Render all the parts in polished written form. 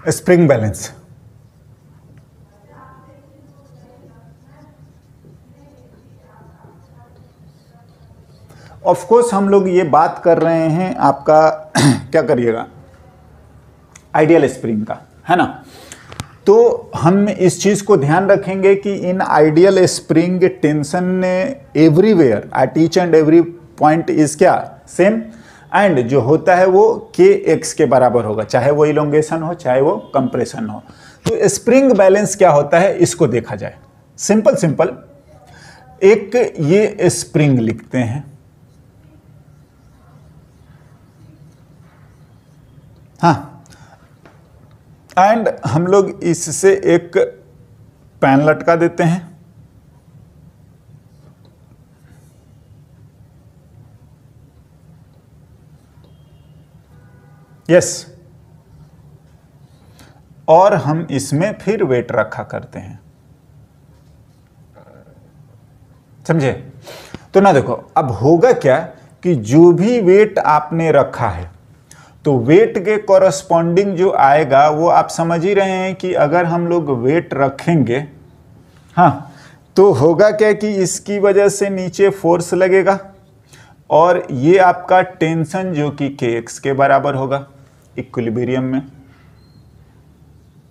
Spring balance. Of course हम लोग ये बात कर रहे हैं आपका क्या करिएगा, आइडियल स्प्रिंग का, है ना। तो हम इस चीज को ध्यान रखेंगे कि in ideal spring tension everywhere at each and every point is क्या, सेम, एंड जो होता है वो के एक्स के बराबर होगा, चाहे वो इलोंगेशन हो चाहे वो कंप्रेशन हो। तो स्प्रिंग बैलेंस क्या होता है इसको देखा जाए। सिंपल सिंपल एक ये स्प्रिंग लिखते हैं, हाँ, एंड हम लोग इससे एक पैन लटका देते हैं, यस, और हम इसमें फिर वेट रखा करते हैं, समझे। तो ना देखो अब होगा क्या कि जो भी वेट आपने रखा है तो वेट के कॉरस्पॉन्डिंग जो आएगा वो आप समझ ही रहे हैं कि अगर हम लोग वेट रखेंगे, हाँ, तो होगा क्या कि इसकी वजह से नीचे फोर्स लगेगा और ये आपका टेंशन जो कि के एक्स के बराबर होगा इक्विलिब्रियम में,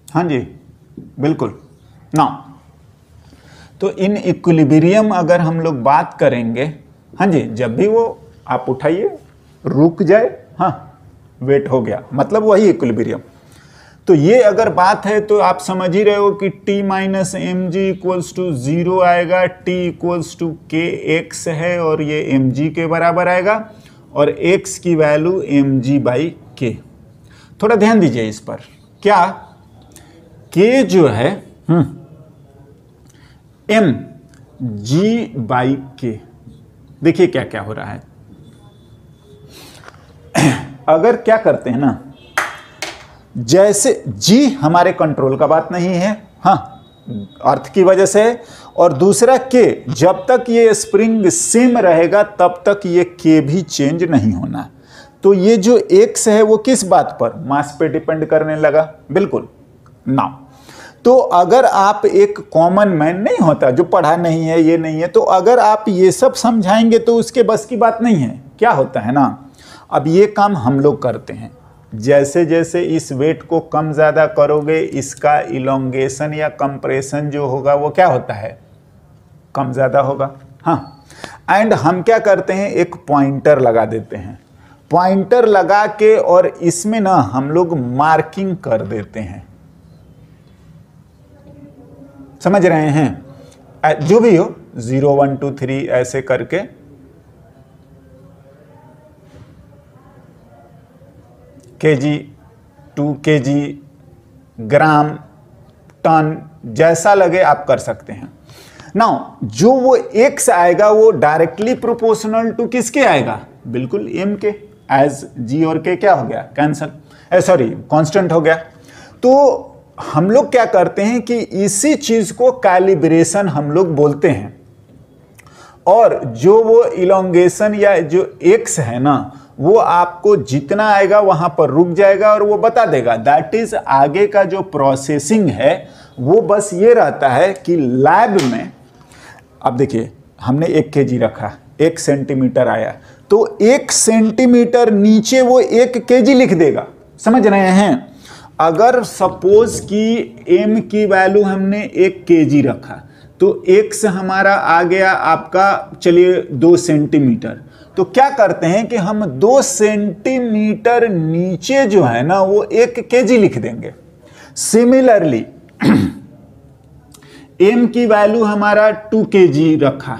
हाँ जी बिल्कुल ना। तो इन इक्विलिब्रियम अगर हम लोग बात करेंगे, हाँ जी, जब भी वो आप उठाइए रुक जाए, हाँ, वेट हो गया, मतलब वही इक्विलिब्रियम। तो ये अगर बात है तो आप समझ ही रहे हो कि T minus M G equals to 0 आएगा, T equals to K X है और ये एम जी के बराबर आएगा और x की वैल्यू एम जी बाई के। थोड़ा ध्यान दीजिए इस पर, क्या k जो है एम जी बाई के, देखिए क्या क्या हो रहा है। अगर क्या करते हैं ना, जैसे जी हमारे कंट्रोल का बात नहीं है, हाँ, अर्थ की वजह से, और दूसरा के, जब तक ये स्प्रिंग सेम रहेगा तब तक ये के भी चेंज नहीं होना। तो ये जो एक्स है वो किस बात पर, मास पे डिपेंड करने लगा, बिल्कुल ना। तो अगर आप एक कॉमन मैन नहीं होता जो पढ़ा नहीं है, ये नहीं है, तो अगर आप ये सब समझाएंगे तो उसके बस की बात नहीं है। क्या होता है ना, अब ये काम हम लोग करते हैं, जैसे जैसे इस वेट को कम ज़्यादा करोगे इसका इलोंगेशन या कंप्रेशन जो होगा वो क्या होता है, कम ज़्यादा होगा, हाँ। एंड हम क्या करते हैं, एक पॉइंटर लगा देते हैं, पॉइंटर लगा के और इसमें ना हम लोग मार्किंग कर देते हैं, समझ रहे हैं, जो भी हो 0 1 2 3 ऐसे करके केजी 2 केजी ग्राम टन जैसा लगे आप कर सकते हैं। नाउ जो वो एक्स आएगा वो डायरेक्टली प्रोपोर्शनल टू किसके आएगा, बिल्कुल एम के, एज जी और के क्या हो गया, कैंसल, सॉरी कांस्टेंट हो गया। तो हम लोग क्या करते हैं कि इसी चीज को कैलिब्रेशन हम लोग बोलते हैं, और जो वो इलोंगेशन या जो एक्स है ना वो आपको जितना आएगा वहां पर रुक जाएगा और वो बता देगा। दैट इज आगे का जो प्रोसेसिंग है वो बस ये रहता है कि लैब में, अब देखिए हमने 1 केजी रखा, 1 सेंटीमीटर आया, तो 1 सेंटीमीटर नीचे वो 1 केजी लिख देगा, समझ रहे हैं। अगर सपोज कि m की वैल्यू हमने 1 केजी रखा तो x हमारा आ गया आपका, चलिए 2 सेंटीमीटर, तो क्या करते हैं कि हम 2 सेंटीमीटर नीचे जो है ना वो 1 केजी लिख देंगे। सिमिलरली m की वैल्यू हमारा 2 केजी रखा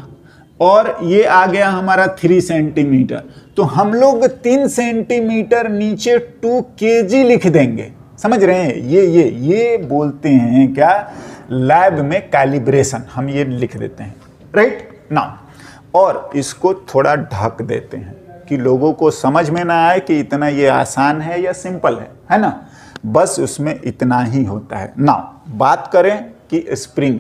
और ये आ गया हमारा 3 सेंटीमीटर, तो हम लोग 3 सेंटीमीटर नीचे 2 केजी लिख देंगे, समझ रहे हैं। ये बोलते हैं क्या, लैब में कैलिब्रेशन, हम ये लिख देते हैं, राइट ना। और इसको थोड़ा ढक देते हैं कि लोगों को समझ में ना आए कि इतना ये आसान है या सिंपल है ना, बस उसमें इतना ही होता है ना। बात करें कि स्प्रिंग,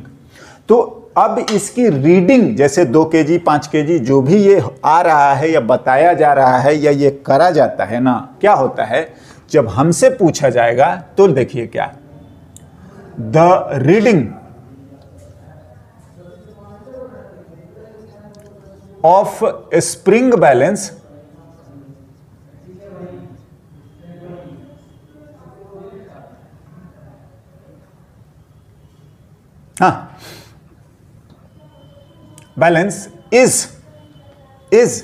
तो अब इसकी रीडिंग जैसे 2 केजी 5 केजी जो भी ये आ रहा है या बताया जा रहा है या ये करा जाता है ना, क्या होता है जब हमसे पूछा जाएगा तो देखिए क्या, the reading of spring balance balance is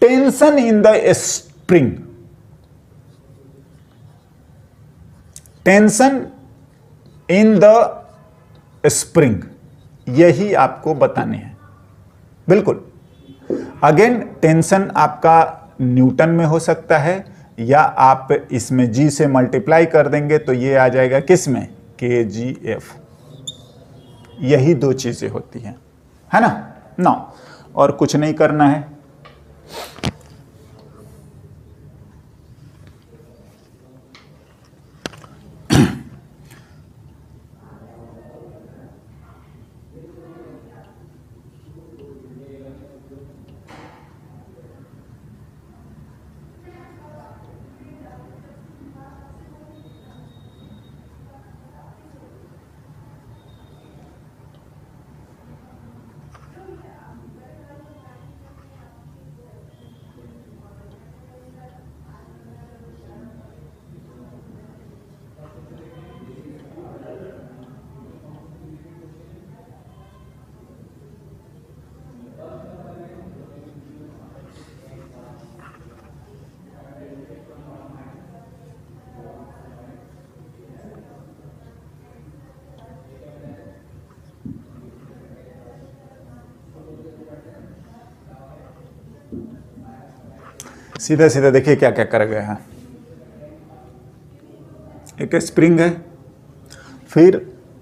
tension in the spring, tension in the spring, यही आपको बताने हैं। बिल्कुल, अगेन टेंशन आपका न्यूटन में हो सकता है, या आप इसमें जी से मल्टीप्लाई कर देंगे तो ये आ जाएगा किस में, kgf। यही दो चीजें होती हैं, है ना। और कुछ नहीं करना है। सीधा सीधा देखिए क्या क्या कर गए हैं। एक स्प्रिंग है, फिर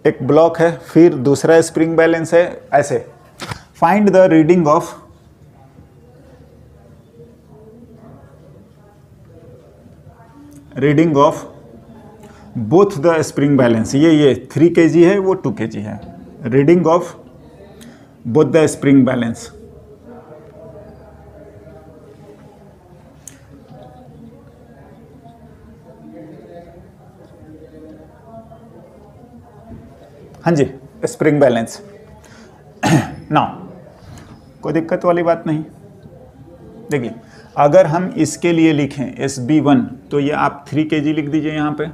एक ब्लॉक है, फिर दूसरा स्प्रिंग बैलेंस है। ऐसे find the reading of both the spring balance. ये 3 kg है, वो 2 kg है। Reading of both the spring balance. हाँ जी, स्प्रिंग बैलेंस। नाउ कोई दिक्कत वाली बात नहीं। देखिए, अगर हम इसके लिए लिखें SB1 तो ये आप 3 kg लिख दीजिए यहाँ पे,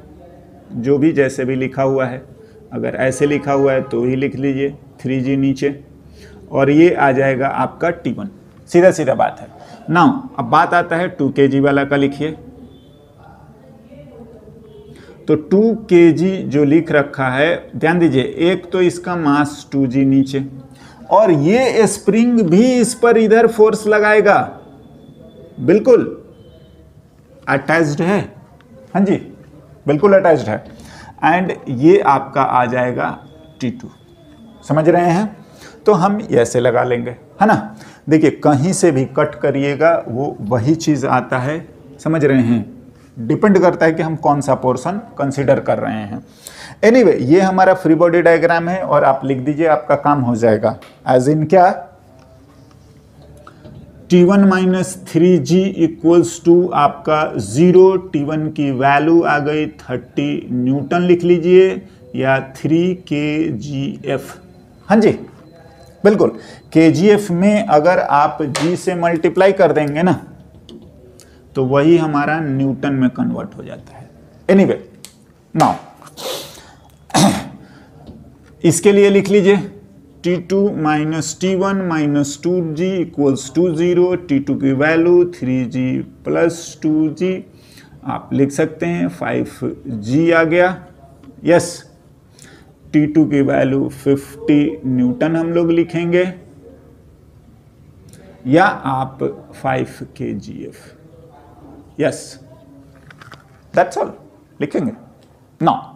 जो भी जैसे भी लिखा हुआ है। अगर ऐसे लिखा हुआ है तो ही लिख लीजिए 3G नीचे, और ये आ जाएगा आपका T1। सीधा सीधा बात है। नाउ अब बात आता है 2 kg वाला का। लिखिए तो 2 kg जो लिख रखा है, ध्यान दीजिए, एक तो इसका मास 2G नीचे, और ये स्प्रिंग भी इस पर इधर फोर्स लगाएगा। बिल्कुल अटैच्ड है, हाँ जी बिल्कुल अटैच्ड है। एंड ये आपका आ जाएगा T2। समझ रहे हैं? तो हम ऐसे लगा लेंगे, है ना। देखिए, कहीं से भी कट करिएगा वो वही चीज़ आता है। समझ रहे हैं? डिपेंड करता है कि हम कौन सा पोर्शन कंसीडर कर रहे हैं। एनीवे, ये हमारा फ्री बॉडी डायग्राम है, और आप लिख दीजिए, आपका काम हो जाएगा। एज इन क्या, T1 minus 3G equals to आपका 0। T1 की वैल्यू आ गई 30 न्यूटन लिख लीजिए, या 3 kgf। हाँ जी बिल्कुल, kgf में अगर आप G से मल्टीप्लाई कर देंगे ना तो वही हमारा न्यूटन में कन्वर्ट हो जाता है। एनीवे, नाउ इसके लिए लिख लीजिए T2 minus T1 minus 2G equals to 0। T2 की वैल्यू 3G प्लस 2G, आप लिख सकते हैं 5G आ गया। यस, T2 की वैल्यू 50 न्यूटन हम लोग लिखेंगे, या आप 5 kgf। यस, दैट्स ऑल लिखेंगे। नाउ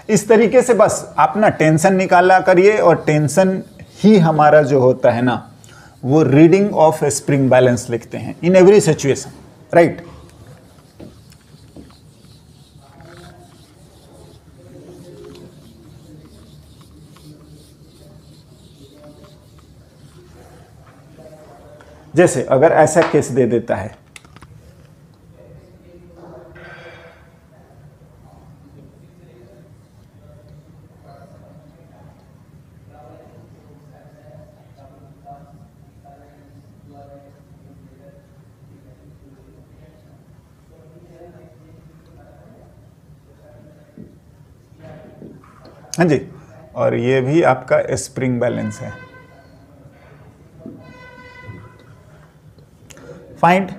इस तरीके से बस आप ना टेंशन निकाला करिए, और टेंशन ही हमारा जो होता है ना, वो रीडिंग ऑफ स्प्रिंग बैलेंस लिखते हैं इन एवरी सिचुएशन, राइट। जैसे अगर ऐसा केस दे देता है, हाँ जी, और ये भी आपका स्प्रिंग बैलेंस है। Find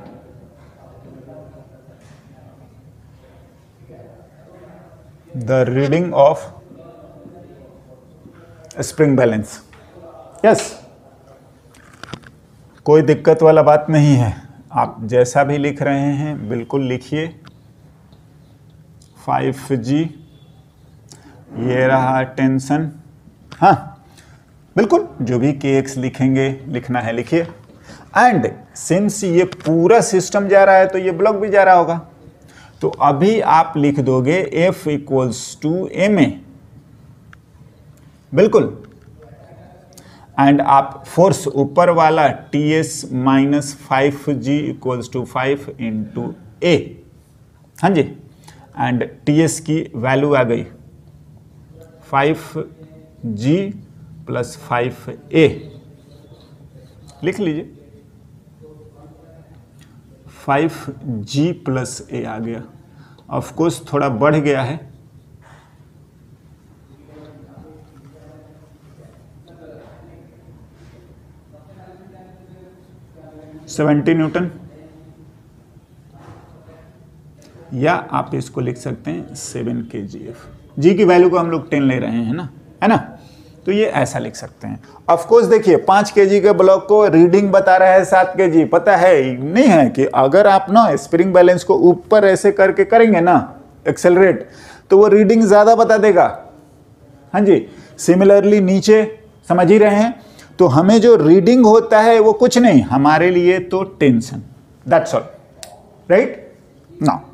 the reading of spring balance. Yes, कोई दिक्कत वाला बात नहीं है, आप जैसा भी लिख रहे हैं बिल्कुल लिखिए। 5G, ये रहा टेंशन, हाँ बिल्कुल जो भी kx लिखेंगे लिखना है लिखिए। एंड सिंस ये पूरा सिस्टम जा रहा है तो ये ब्लॉक भी जा रहा होगा, तो अभी आप लिख दोगे F इक्वल्स टू ma, बिल्कुल। एंड आप फोर्स ऊपर वाला TS minus 5G equals to 5 into A, हाँ जी। एंड TS की वैल्यू आ गई 5G प्लस 5A, लिख लीजिए 5G प्लस A आ गया। ऑफ कोर्स थोड़ा बढ़ गया है, $70 न्यूटन, या आप इसको लिख सकते हैं 7 kgf। जी की वैल्यू को हम लोग 10 ले रहे हैं ना, है ना, तो ये ऐसा लिख सकते हैं। ऑफ कोर्स देखिए 5 kg के ब्लॉक को रीडिंग बता रहा है 7 kg, पता है नहीं है कि अगर आप ना स्प्रिंग बैलेंस को ऊपर ऐसे करके करेंगे ना एक्सेलरेट, तो वो रीडिंग ज्यादा बता देगा। हाँ जी, सिमिलरली नीचे समझ ही रहे हैं, तो हमें जो रीडिंग होता है वो कुछ नहीं, हमारे लिए तो tension, that's all, right now.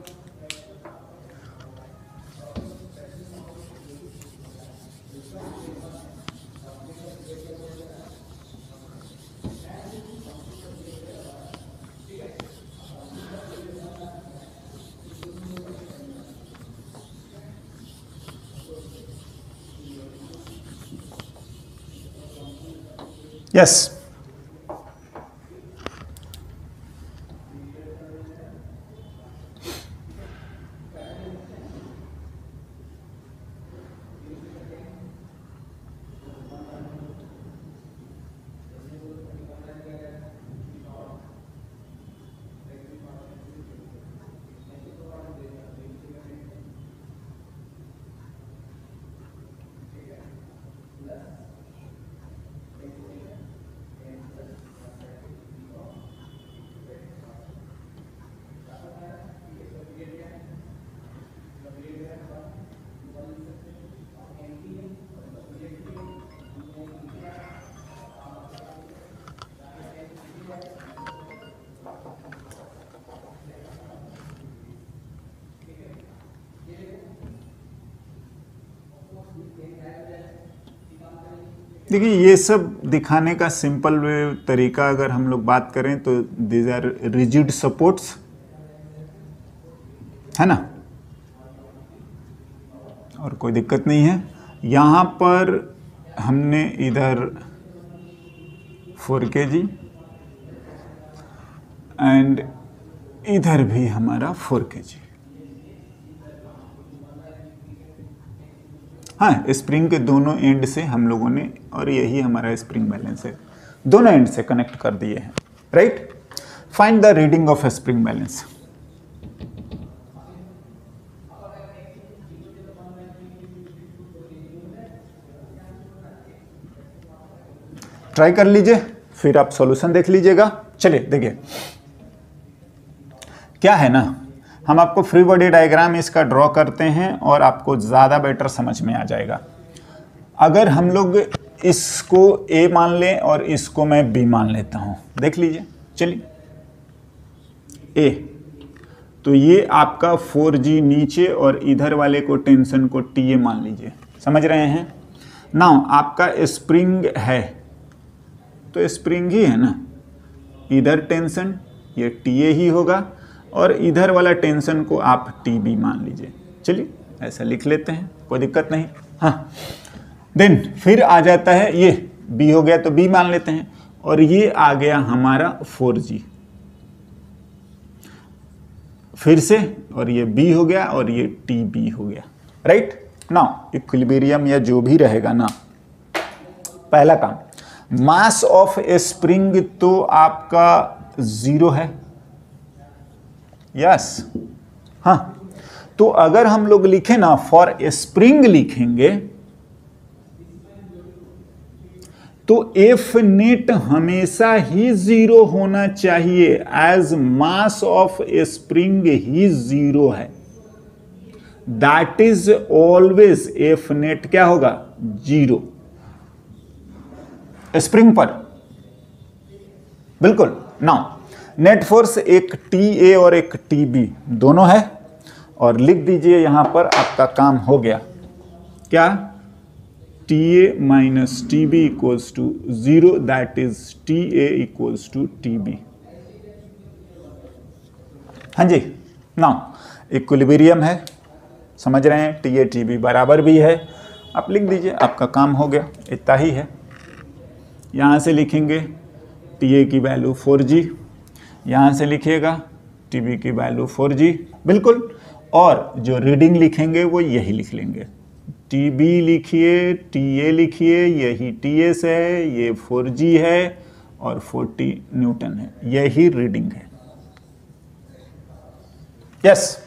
Yes. देखिए ये सब दिखाने का सिंपल वे तरीका अगर हम लोग बात करें तो दीज आर रिजिड सपोर्ट्स, है ना, और कोई दिक्कत नहीं है। यहाँ पर हमने इधर 4 kg एंड इधर भी हमारा 4 kg। हाँ, स्प्रिंग के दोनों एंड से हम लोगों ने, और यही हमारा स्प्रिंग बैलेंस है, दोनों एंड से कनेक्ट कर दिए हैं, right. Find the reading of spring balance. Try कर लीजिए, फिर आप सॉल्यूशन देख लीजिएगा। चलिए देखिए क्या है ना, हम आपको फ्री बॉडी डायग्राम इसका ड्रॉ करते हैं और आपको ज़्यादा बेटर समझ में आ जाएगा। अगर हम लोग इसको A मान लें और इसको मैं B मान लेता हूँ, देख लीजिए। चलिए A, तो ये आपका 4G नीचे और इधर वाले को टेंशन को TA मान लीजिए, समझ रहे हैं। नाउ आपका स्प्रिंग है तो स्प्रिंग ही है ना, इधर टेंशन ये TA ही होगा और इधर वाला टेंशन को आप TB मान लीजिए। चलिए ऐसा लिख लेते हैं, कोई दिक्कत नहीं। हाँ, देन फिर आ जाता है ये B हो गया तो B मान लेते हैं, और ये आ गया हमारा 4G फिर से, और ये B हो गया और ये TB हो गया, राइट। नाउ इक्विलिब्रियम या जो भी रहेगा ना, पहला काम मास ऑफ ए स्प्रिंग तो आपका 0 है, यस। हाँ, तो अगर हम लोग लिखें ना फॉर ए स्प्रिंग लिखेंगे तो एफ नेट हमेशा ही 0 होना चाहिए, as mass of a spring ही 0 है। That is always F net क्या होगा 0 स्प्रिंग पर, बिल्कुल। नाउ नेट फोर्स एक TA और एक TB दोनों है, और लिख दीजिए यहां पर, आपका काम हो गया क्या, TA minus TB equals to 0, that is TA equals to TB। हाँ जी। नाउ इक्विलिब्रियम है, समझ रहे हैं, TA TB बराबर भी है, आप लिख दीजिए, आपका काम हो गया, इतना ही है। यहाँ से लिखेंगे TA की वैल्यू 4G, यहाँ से लिखिएगा TB की वैल्यू 4G, बिल्कुल। और जो रीडिंग लिखेंगे वो यही लिख लेंगे, TB लिखिए, TA लिखिए, यही TS है, ये 4G है और 40 न्यूटन है, यही रीडिंग है, यस।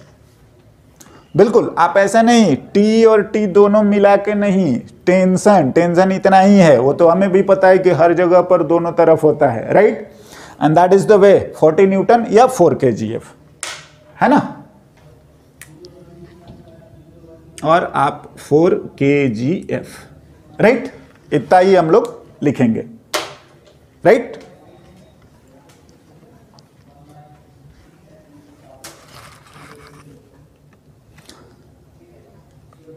बिल्कुल, आप ऐसा नहीं T और T दोनों मिला के नहीं, टेंशन इतना ही है, वो तो हमें भी पता है कि हर जगह पर दोनों तरफ होता है, right. And that is the way 40 Newton या 4 kgf, है ना, और आप 4 kgf, राइट, इतना ही हम लोग लिखेंगे, राइट।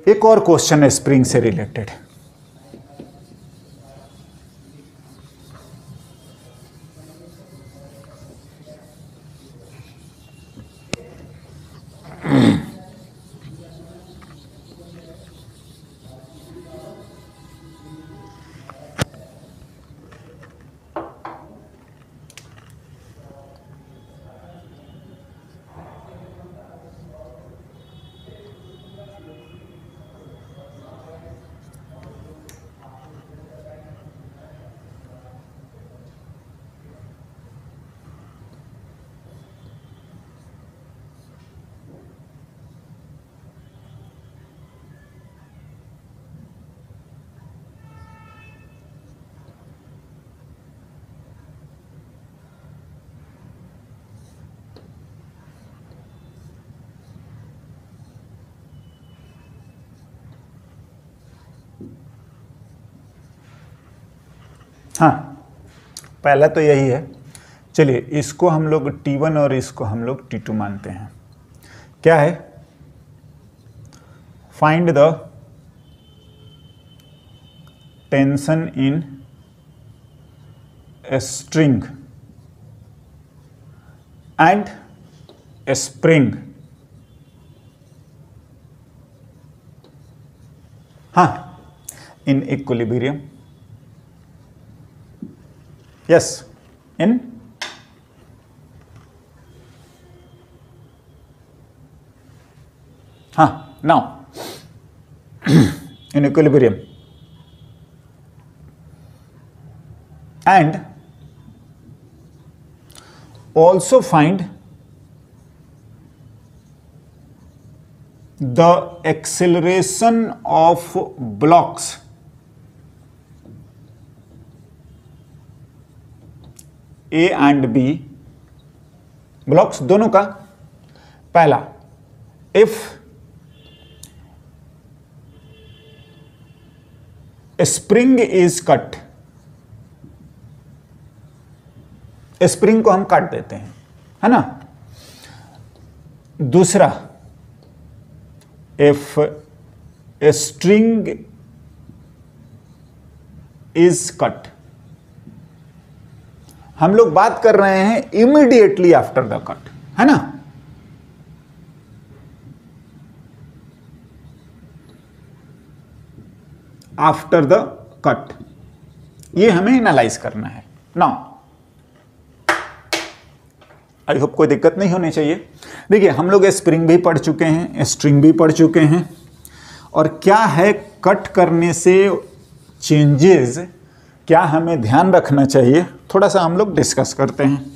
एक और क्वेश्चन है स्प्रिंग से रिलेटेड। हाँ, पहला तो यही है। चलिए इसको हम लोग T1 और इसको हम लोग T2 मानते हैं। क्या है, find the tension in a string and a spring. हाँ, in equilibrium, yes, in now in equilibrium, and also find the acceleration of blocks A and B, blocks दोनों का। पहला, if spring is cut, spring को हम काट देते हैं, है ना। दूसरा, if a string is cut, हम लोग बात कर रहे हैं इमीडिएटली आफ्टर द कट, है ना। आफ्टर द कट, ये हमें एनालाइज करना है। नाउ आई होप कोई दिक्कत नहीं होनी चाहिए। देखिए हम लोग स्प्रिंग भी पढ़ चुके हैं, स्ट्रिंग भी पढ़ चुके हैं, और क्या है कट करने से चेंजेस, क्या हमें ध्यान रखना चाहिए, थोड़ा सा हम लोग डिस्कस करते हैं।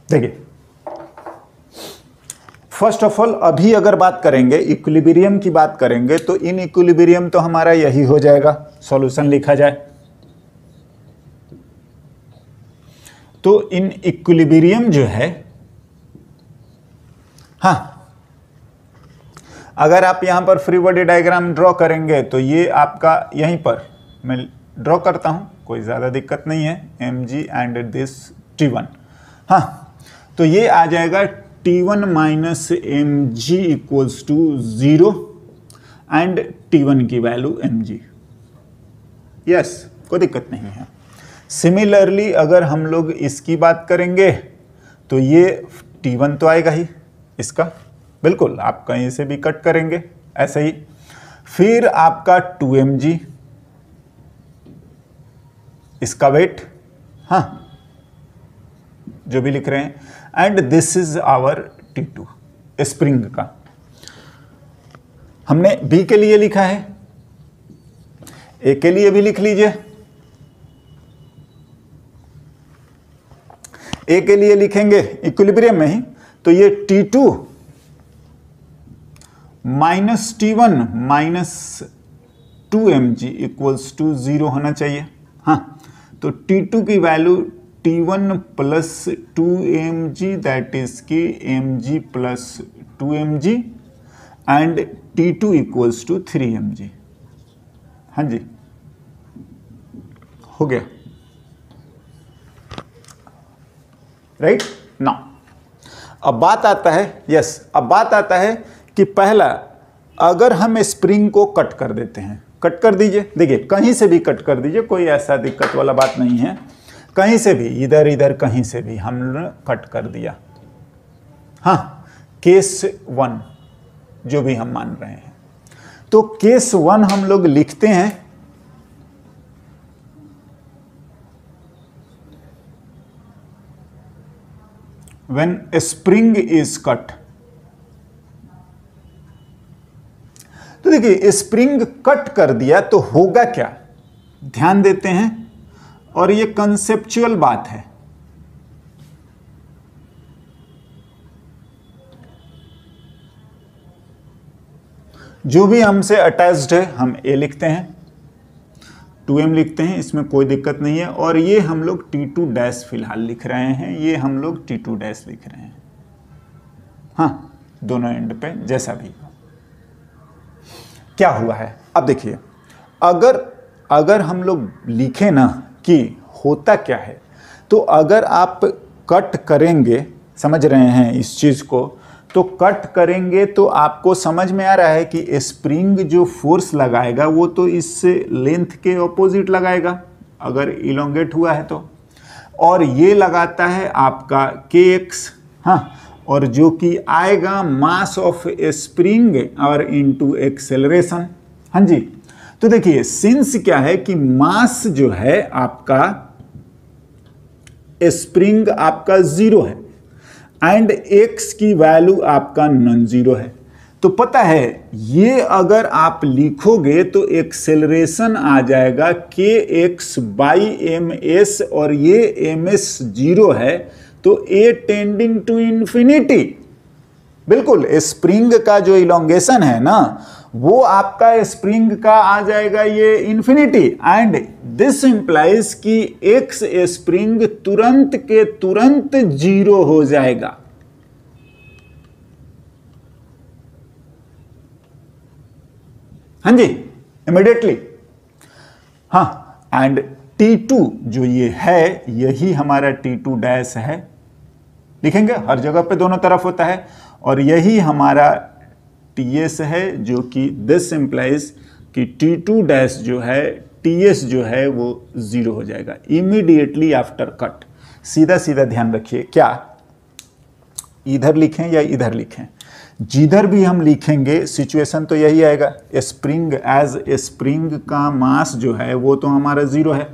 देखिए फर्स्ट ऑफ ऑल अभी अगर बात करेंगे इक्विलिब्रियम की बात करेंगे तो इन इक्विलिब्रियम तो हमारा यही हो जाएगा, सॉल्यूशन लिखा जाए तो इन इक्विलिब्रियम जो है, हाँ अगर आप यहां पर फ्री बॉडी डायग्राम ड्रॉ करेंगे तो ये आपका यहीं पर मैं ड्रॉ करता हूं, कोई ज्यादा दिक्कत नहीं है, mg एंड दिस t1, हाँ तो ये आ जाएगा T1 minus M G equals to 0 and T1 की वैल्यू mg, यस कोई दिक्कत नहीं है। सिमिलरली अगर हम लोग इसकी बात करेंगे तो ये T1 तो आएगा ही इसका, बिल्कुल आप कहीं से भी कट करेंगे ऐसे ही, फिर आपका 2mg इसका वेट, हाँ जो भी लिख रहे हैं, and this is our T2 spring का। हमने B के लिए लिखा है, A के लिए भी लिख लीजिए, A के लिए लिखेंगे इक्विलिब्रियम में ही तो ये T2 minus T1 minus 2mg equals to 0 होना चाहिए, हाँ तो T2 की value T1 plus 2mg that is की mg plus 2mg and T2 equals to 3mg, हाँ जी हो गया, राइट ना। अब बात आता है, यस अब बात आता है कि पहला अगर हम स्प्रिंग को कट कर देते हैं, कट कर दीजिए, देखिए कहीं से भी कट कर दीजिए, कोई ऐसा दिक्कत वाला बात नहीं है, कहीं से भी इधर इधर कहीं से भी हमने कट कर दिया, हाँ केस 1 जो भी हम मान रहे हैं, तो केस 1 हम लोग लिखते हैं व्हेन स्प्रिंग इज कट। तो देखिए स्प्रिंग कट कर दिया तो होगा क्या, ध्यान देते हैं, और ये कंसेप्चुअल बात है। जो भी हमसे अटैच्ड है हम A लिखते हैं, 2m लिखते हैं, इसमें कोई दिक्कत नहीं है, और ये हम लोग T2 डैश फिलहाल लिख रहे हैं, ये हम लोग T2 डैश लिख रहे हैं, हाँ दोनों एंड पे जैसा भी क्या हुआ है। अब देखिए अगर हम लोग लिखें ना कि होता क्या है, तो अगर आप कट करेंगे, समझ रहे हैं इस चीज को, तो कट करेंगे तो आपको समझ में आ रहा है कि स्प्रिंग जो फोर्स लगाएगा वो तो इस लेंथ के ऑपोजिट लगाएगा अगर इलोंगेट हुआ है तो, और ये लगाता है आपका kx, हाँ और जो कि आएगा मास ऑफ स्प्रिंग और इनटू एक्सेलरेशन, हाँ जी। तो देखिए सिंस क्या है कि मास जो है आपका स्प्रिंग आपका 0 है एंड x की वैल्यू आपका नॉन जीरो है, तो पता है ये अगर आप लिखोगे तो एक्सेलरेशन आ जाएगा kx बाई ms, और ये ms 0 है तो a टेंडिंग टू इंफिनिटी, बिल्कुल स्प्रिंग का जो इलोंगेशन है ना वो आपका स्प्रिंग का आ जाएगा ये इंफिनिटी, एंड दिस इंप्लाइज कि एक्स स्प्रिंग तुरंत के तुरंत 0 हो जाएगा। हाँ जी इमीडिएटली। हाँ, एंड T2 जो ये है, यही हमारा T2 डैश है, लिखेंगे हर जगह पे दोनों तरफ होता है, और यही हमारा TS है, जो कि दिस इंप्लाइज कि T2 डैश जो है, TS जो है वो 0 हो जाएगा इमीडिएटली आफ्टर कट। सीधा सीधा ध्यान रखिए, क्या इधर लिखें या इधर लिखें, जिधर भी हम लिखेंगे सिचुएशन तो यही आएगा। स्प्रिंग एज स्प्रिंग का मास जो है वो तो हमारा 0 है,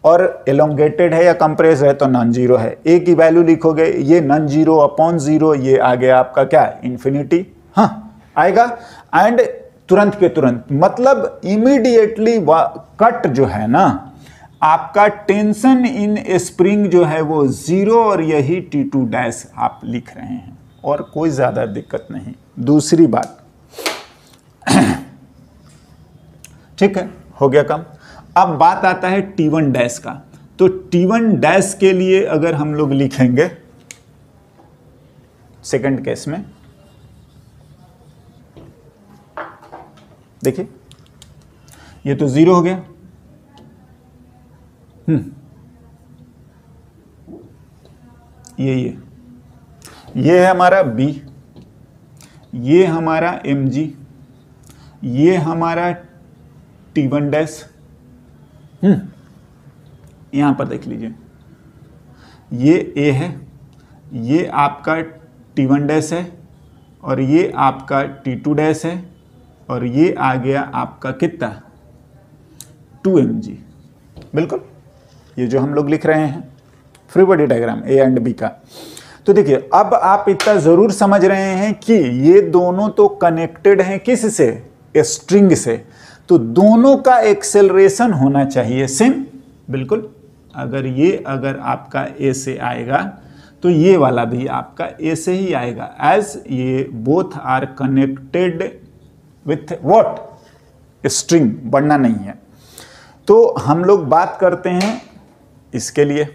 और एलोंगेटेड है या कंप्रेस है तो नॉन जीरो है। ए की वैल्यू लिखोगे, ये नॉन जीरो अपॉन 0, ये आ गया आपका क्या, इन्फिनिटी, हाँ आएगा। एंड तुरंत के तुरंत, मतलब इमीडिएटली कट जो है ना, आपका टेंशन इन स्प्रिंग जो है वो 0, और यही T2 डैश आप लिख रहे हैं, और कोई ज्यादा दिक्कत नहीं। दूसरी बात, ठीक है, हो गया काम। अब बात आता है T1 डैश का। तो T1 डैश के लिए अगर हम लोग लिखेंगे सेकंड केस में, देखिए ये तो 0 हो गया, ये है हमारा B, ये हमारा mg, ये हमारा T1 डैश। यहां पर देख लीजिए, ये A है, ये आपका T1 डैश है, और ये आपका T2 डैश है, और ये आ गया आपका कितना, 2mg। बिल्कुल, ये जो हम लोग लिख रहे हैं free body diagram A and B का। तो देखिए, अब आप इतना जरूर समझ रहे हैं कि ये दोनों तो कनेक्टेड हैं किस से, स्ट्रिंग से, तो दोनों का एक्सेलरेशन होना चाहिए सेम। बिल्कुल, अगर आपका A से आएगा तो ये वाला भी आपका A से ही आएगा, एज ये both are connected with what, string, बढ़ना नहीं है। तो हम लोग बात करते हैं इसके लिए,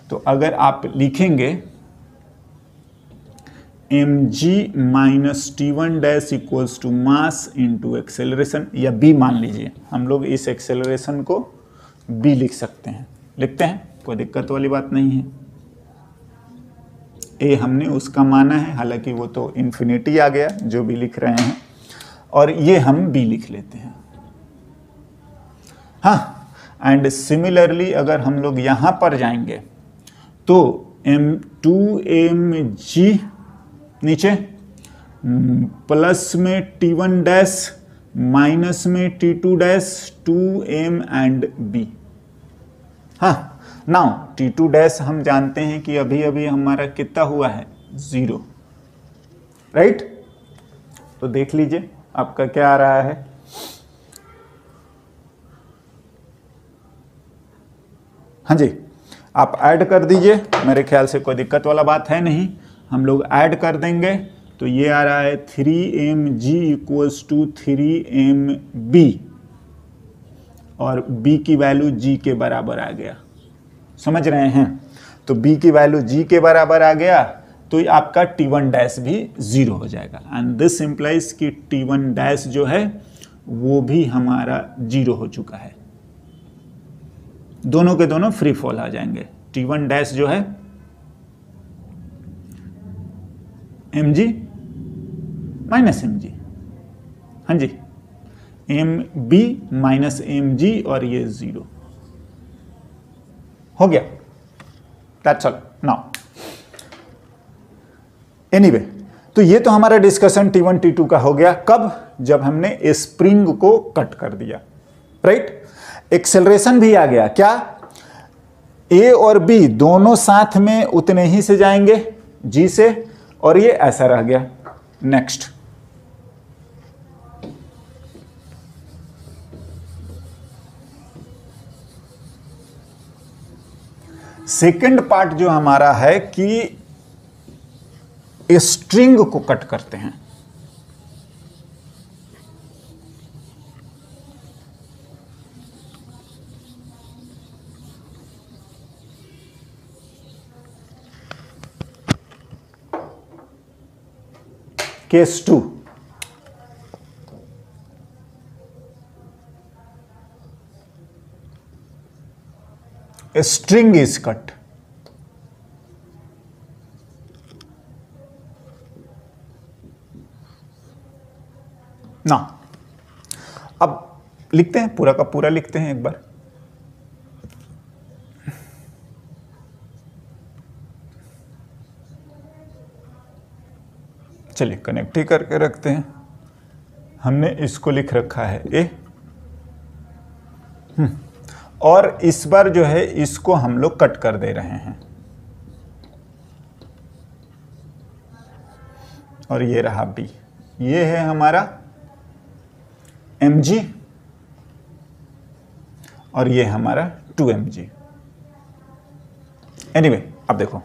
तो अगर आप लिखेंगे mg minus T1 dash equals to mass into acceleration, या B मान लीजिए, हम लोग इस एक्सेलरेशन को B लिख सकते हैं, लिखते हैं, कोई दिक्कत वाली बात नहीं है। A हमने उसका माना है, हालांकि वो तो इन्फिनिटी आ गया जो भी लिख रहे हैं, और ये हम B लिख लेते हैं। हाँ, एंड सिमिलरली अगर हम लोग यहां पर जाएंगे तो m2mg नीचे, प्लस में T1 डैश, माइनस में T2 dash, 2m and B। हाँ, नाउ T2 डैश हम जानते हैं कि अभी अभी हमारा कितना हुआ है, 0, राइट। तो देख लीजिए आपका क्या आ रहा है, हाँ जी, आप ऐड कर दीजिए, मेरे ख्याल से कोई दिक्कत वाला बात है नहीं, हम लोग ऐड कर देंगे। तो ये आ रहा है 3mg इक्वल्स टू 3mb, और B की वैल्यू G के बराबर आ गया, समझ रहे हैं। तो B की वैल्यू G के बराबर आ गया, तो आपका T1 डैश भी 0 हो जाएगा, एंड दिस इंप्लाइज कि T1 डैश जो है वो भी हमारा 0 हो चुका है। दोनों के दोनों फ्री फॉल आ जाएंगे। T1 डैश जो है mg माइनस mg, हाँ जी, mb माइनस mg, और ये 0 हो गया। That's all now. एनीवे, तो ये तो हमारा डिस्कशन T1 T2 का हो गया। कब? जब हमने स्प्रिंग को कट कर दिया, राइट। एक्सेलरेशन भी आ गया, क्या, A और B दोनों साथ में उतने ही से जाएंगे G से, और ये ऐसा रह गया। नेक्स्ट, सेकंड पार्ट जो हमारा है कि स्ट्रिंग को कट करते हैं। Case 2, string is cut. ना अब लिखते हैं, पूरा का पूरा लिखते हैं एक बार। चलिए कनेक्ट ही करके रखते हैं। हमने इसको लिख रखा है ए, और इस बार जो है इसको हम लोग कट कर दे रहे हैं, और ये रहा बी। ये है हमारा mg और ये हमारा 2mg। एनीवे अब देखो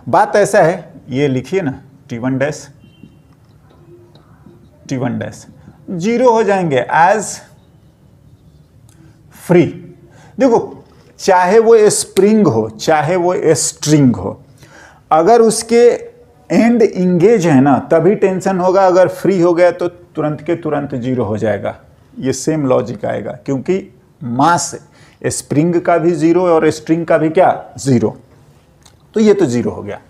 बात ऐसा है, ये लिखिए ना t1 डैश, t1 डैश 0 हो जाएंगे एज फ्री। देखो चाहे वो स्प्रिंग हो चाहे वो स्ट्रिंग हो, अगर उसके एंड इंगेज है ना तभी टेंशन होगा, अगर फ्री हो गया तो तुरंत के तुरंत 0 हो जाएगा। ये सेम लॉजिक आएगा, क्योंकि मास स्प्रिंग का भी 0 और स्ट्रिंग का भी क्या 0, तो ये तो 0 हो गया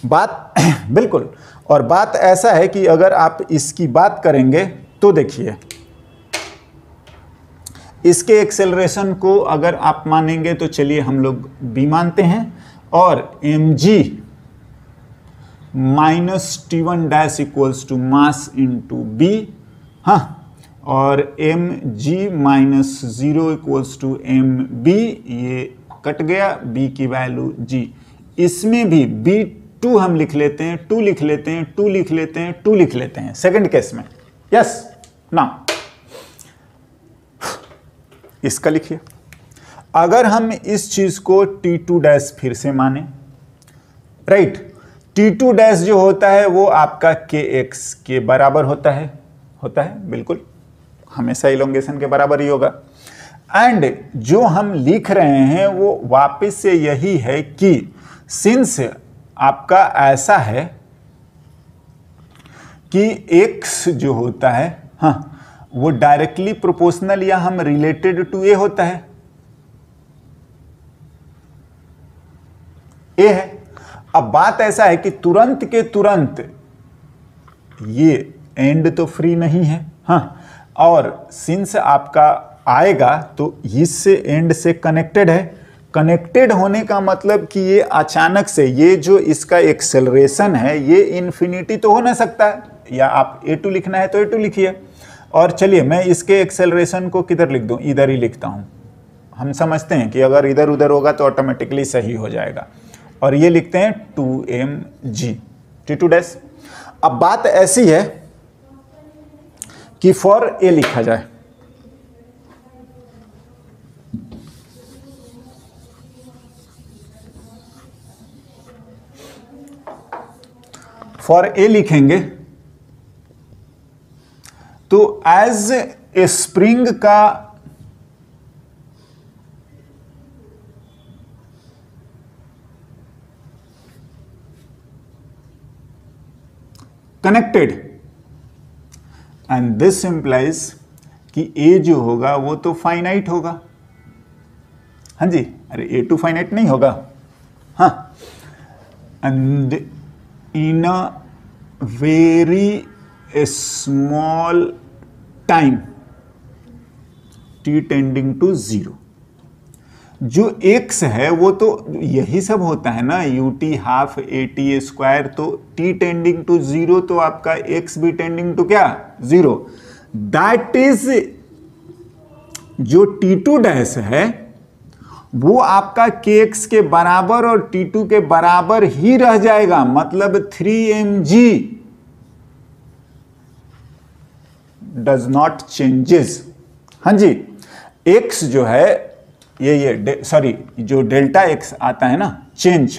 बात बिल्कुल। और बात ऐसा है कि अगर आप इसकी बात करेंगे तो देखिए इसके एक्सेलरेशन को अगर आप मानेंगे तो चलिए हम लोग b मानते हैं, और mg minus t1 dash equals to mass into B, हाँ, और mg minus 0 equals to mb, ये कट गया, b की वैल्यू g। इसमें भी b2 हम लिख लेते हैं, 2 लिख लेते हैं, 2 लिख लेते हैं, 2 लिख लेते हैं सेकंड केस में। यस ना, इसका लिखिए। अगर हम इस चीज को t2 डैश फिर से माने, राइट, t2 डैश जो होता है वो आपका kx के बराबर होता है बिल्कुल, हमेशा इलोंगेशन के बराबर ही होगा। एंड जो हम लिख रहे हैं वो वापस से यही है कि सिंस आपका ऐसा है कि x जो होता है, हाँ, वो डायरेक्टली प्रोपोर्शनल या हम रिलेटेड टू ए होता है, ए है। अब बात ऐसा है कि तुरंत के तुरंत ये एंड तो फ्री नहीं है, हाँ, और सिंस आपका आएगा तो इससे एंड से कनेक्टेड है। कनेक्टेड होने का मतलब कि ये अचानक से ये जो इसका एक्सेलरेशन है ये इन्फिनिटी तो हो ना सकता है, या आप a2 लिखना है तो a2 लिखिए। और चलिए मैं इसके एक्सेलरेशन को किधर लिख दूं, इधर ही लिखता हूं। हम समझते हैं कि अगर इधर उधर होगा तो ऑटोमेटिकली सही हो जाएगा, और ये लिखते हैं 2mg t2 डैश। अब बात ऐसी है कि फॉर ए लिखा जाए, फॉर ए लिखेंगे तो एज ए स्प्रिंग का कनेक्टेड, एंड दिस इंप्लाइज कि ए जो होगा वो तो फाइनाइट होगा। हाँ जी, अरे ए टू फाइनाइट नहीं होगा, हाँ, and in a very small time t tending to 0। जो x है वो तो यही सब होता है ना, ut हाफ at स्क्वायर, तो t टेंडिंग टू 0 तो आपका x भी टेंडिंग टू क्या 0। दैट इज जो t2 डैश है वो आपका kx के बराबर और t2 के बराबर ही रह जाएगा, मतलब 3mg डज नॉट चेंजेस। हाँ जी, x जो है ये सॉरी जो डेल्टा x आता है ना चेंज,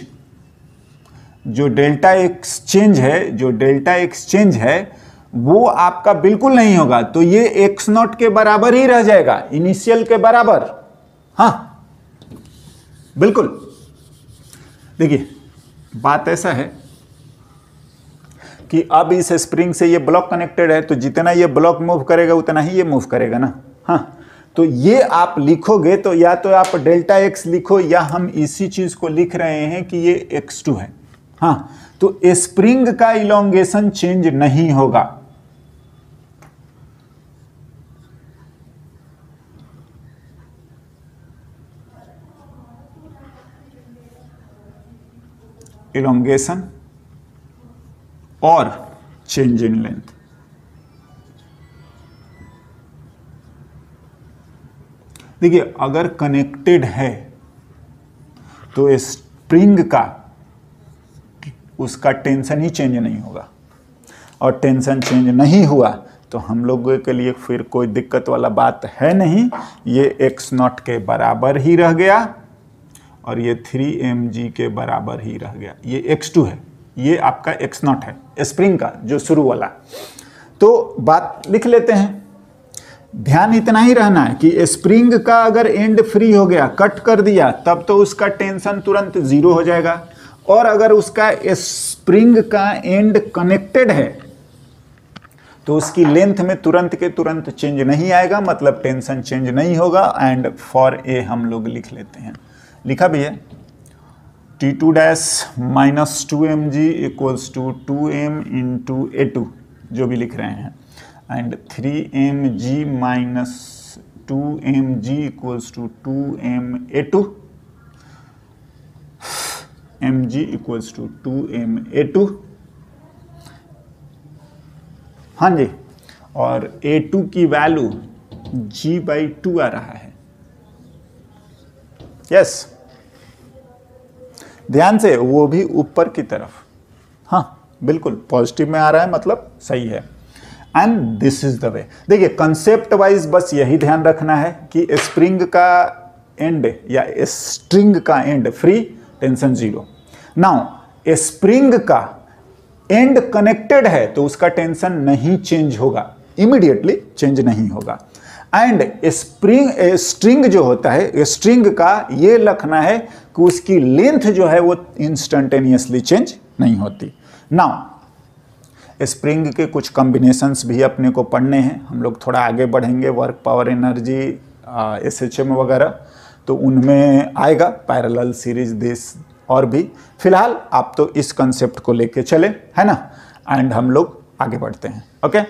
जो डेल्टा x चेंज है, जो डेल्टा x चेंज है वो आपका बिल्कुल नहीं होगा, तो ये x नॉट के बराबर ही रह जाएगा, इनिशियल के बराबर। हाँ बिल्कुल, देखिए बात ऐसा है कि अब इस स्प्रिंग से ये ब्लॉक कनेक्टेड है, तो जितना ये ब्लॉक मूव करेगा उतना ही ये मूव करेगा ना, हाँ, तो ये आप लिखोगे तो या तो आप डेल्टा एक्स लिखो या हम इसी चीज को लिख रहे हैं कि ये x2 है। हाँ, तो स्प्रिंग का इलोंगेशन चेंज नहीं होगा। इलोंगेशन और चेंज इन लेंथ। देखिए, अगर कनेक्टेड है तो स्प्रिंग का उसका टेंशन ही चेंज नहीं होगा, और टेंशन चेंज नहीं हुआ तो हम लोगों के लिए फिर कोई दिक्कत वाला बात है नहीं। ये x0 के बराबर ही रह गया और ये 3mg के बराबर ही रह गया। ये x2 है, ये आपका x0 है स्प्रिंग का जो शुरू वाला। तो बात लिख लेते हैं। ध्यान इतना ही रहना है कि स्प्रिंग का अगर एंड फ्री हो गया, कट कर दिया, तब तो उसका टेंशन तुरंत 0 हो जाएगा, और अगर उसका स्प्रिंग का एंड कनेक्टेड है तो उसकी लेंथ में तुरंत के तुरंत चेंज नहीं आएगा, मतलब टेंशन चेंज नहीं होगा। एंड फॉर ए हम लोग लिख लेते हैं, लिखा भी है T2 dash minus 2mg equals to 2m into A2, जो भी लिख रहे हैं, and 3mg minus 2mg equals to 2m A2, mg equals to 2m A2। हाँ जी, और A2 की वैल्यू g/2 आ रहा है। यस, ध्यान से, वो भी ऊपर की तरफ। हाँ बिल्कुल पॉजिटिव में आ रहा है, मतलब सही है। And this is the way. देखिए, कंसेप्ट वाइज बस यही ध्यान रखना है कि स्प्रिंग का एंड या स्ट्रिंग का and free, tension 0। Now spring का एंड कनेक्टेड है तो उसका टेंशन नहीं चेंज होगा, इमीडिएटली चेंज नहीं होगा। एंड स्ट्रिंग जो होता है, स्ट्रिंग का ये रखना है कि उसकी लेंथ जो है वो इंस्टेंटेनियसली चेंज नहीं होती। नाउ स्प्रिंग के कुछ कॉम्बिनेशंस भी अपने को पढ़ने हैं, हम लोग थोड़ा आगे बढ़ेंगे, वर्क, पावर, एनर्जी, SHM वगैरह, तो उनमें आएगा पैरेलल सीरीज, दिस और भी। फिलहाल आप तो इस कंसेप्ट को लेके चले, है ना, एंड हम लोग आगे बढ़ते हैं। ओके।